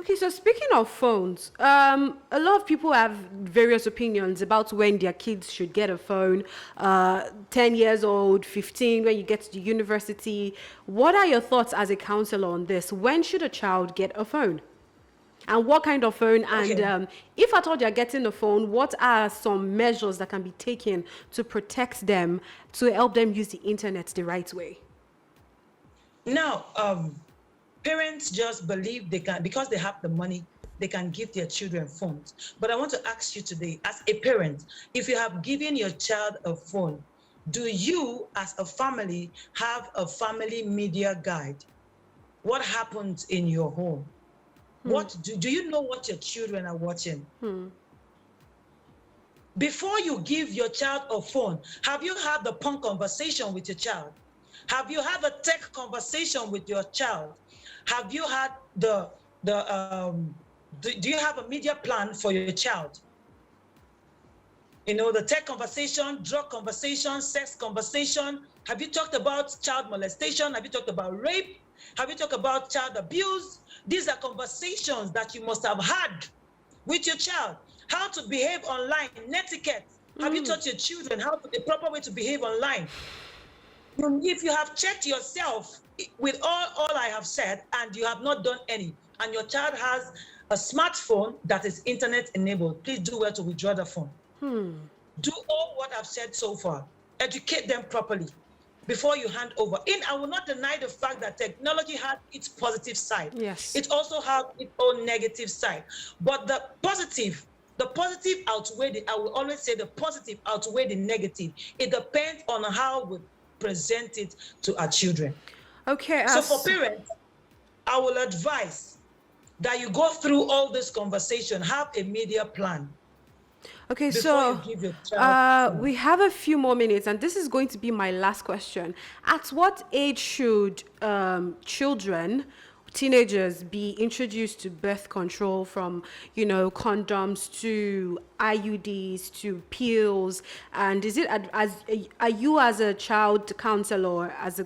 Okay, so speaking of phones, a lot of people have various opinions about when their kids should get a phone. 10 years old, 15, when you get to university. What are your thoughts as a counselor on this? When should a child get a phone? And what kind of phone? And Okay. if at all they're getting a phone, what are some measures that can be taken to protect them, to help them use the internet the right way? Now, parents just believe they can, because they have the money, they can give their children phones. But I want to ask you today, as a parent, if you have given your child a phone, do you, as a family, have a family media guide? What happens in your home? What do you know what your children are watching? Before you give your child a phone, have you had the phone conversation with your child? Have you had a tech conversation with your child? Have you had do you have a media plan for your child? You know, the tech conversation, drug conversation, sex conversation. Have you talked about child molestation? Have you talked about rape? Have you talked about child abuse? These are conversations that you must have had with your child. How to behave online, netiquette. Have you taught your children how to the proper way to behave online? If you have checked yourself with all I have said and you have not done any, and your child has a smartphone that is internet enabled, please do well to withdraw the phone. Do all what I've said so far. Educate them properly before you hand over. I will not deny the fact that technology has its positive side. Yes. It also has its own negative side. But the positive outweigh I will always say the positive outweigh the negative. It depends on how we present it to our children. Okay. So for parents, I will advise that you go through all this conversation, have a media plan. Okay, Before so you give your child we have a few more minutes, and this is going to be my last question. At what age should children, teenagers, be introduced to birth control, from, condoms to IUDs to pills? And is it are you, as a child counselor, as a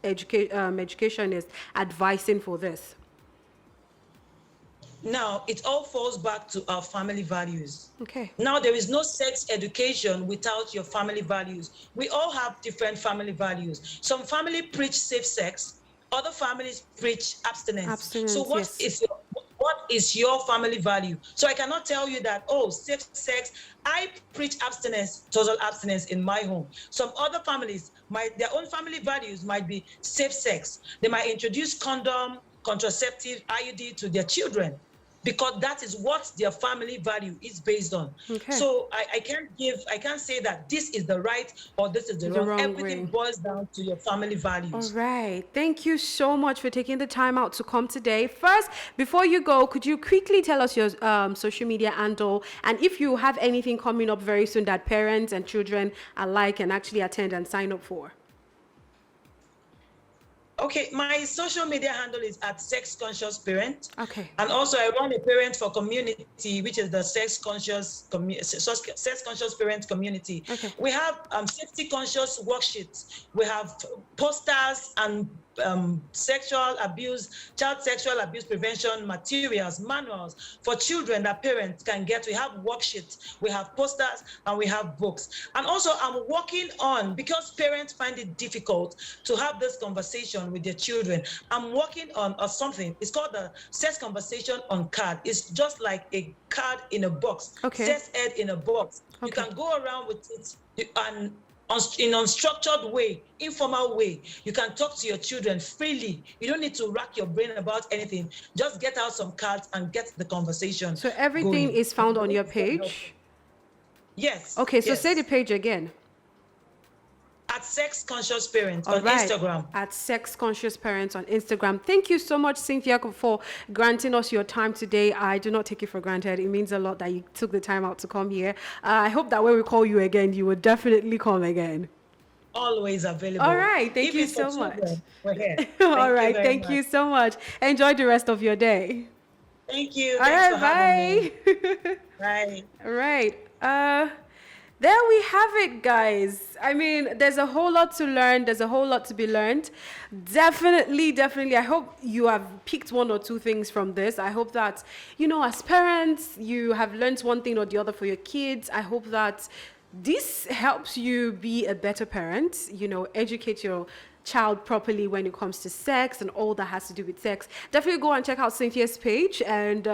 educationist, advising for this? Now, it all falls back to our family values. Okay. Now, there is no sex education without your family values. We all have different family values. Some family preach safe sex, other families preach abstinence. So Abstinence, yes. what is your family value? So I cannot tell you that, oh, safe sex. I preach abstinence, total abstinence in my home. Some other families, their own family values might be safe sex. They might introduce condom, contraceptive, IUD to their children, because that is what their family value is based on. Okay. So I can't say that this is the right or this is the wrong. Everything way. boils down to your family values. All right. Thank you so much for taking the time out to come today. First, before you go, could you quickly tell us your social media handle, and if you have anything coming up very soon that parents and children alike can actually attend and sign up for? Okay, my social media handle is at Sex Conscious Parent. Okay. And also I run a Parent for Community, which is the Sex Conscious Parent Community. Okay. We have safety conscious worksheets. We have posters and child sexual abuse prevention materials, manuals for children that parents can get. We have worksheets, we have posters, and we have books. And also I'm working on, because parents find it difficult to have this conversation with their children, I'm working on something. It's called the Sex Conversation on Card. It's just like a card in a box. Okay. Sex ed in a box. Okay. You can go around with it and in unstructured way, informal way. You can talk to your children freely. You don't need to rack your brain about anything. Just get out some cards and get the conversation. So everything going. is found on your page? Yes. Okay, so yes. say the page again. At Sex Conscious Parents on Instagram. At Sex Conscious Parents on Instagram. Thank you so much, Cynthia, for granting us your time today. I do not take it for granted. It means a lot that you took the time out to come here. I hope that when we call you again, you will definitely come again. Always available. All right. Thank you so much. We're here. All right. Thank you so much. Enjoy the rest of your day. Thank you. All Thanks right. for having me. Bye. All right. there we have it, guys. I mean, there's a whole lot to learn. There's a whole lot to be learned. Definitely. I hope you have picked one or two things from this. I hope that, as parents, you have learned one thing or the other for your kids. I hope that this helps you be a better parent, educate your child properly when it comes to sex and all that has to do with sex. Definitely go and check out Cynthia's page, and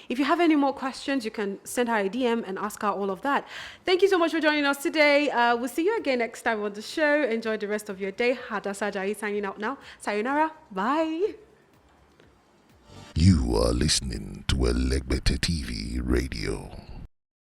if you have any more questions, you can send her a DM and ask her all of that. Thank you so much for joining us today. We'll see you again next time on the show. Enjoy the rest of your day. Hadasa Jai signing out now. Sayonara. Bye. You are listening to Elegbete TV Radio.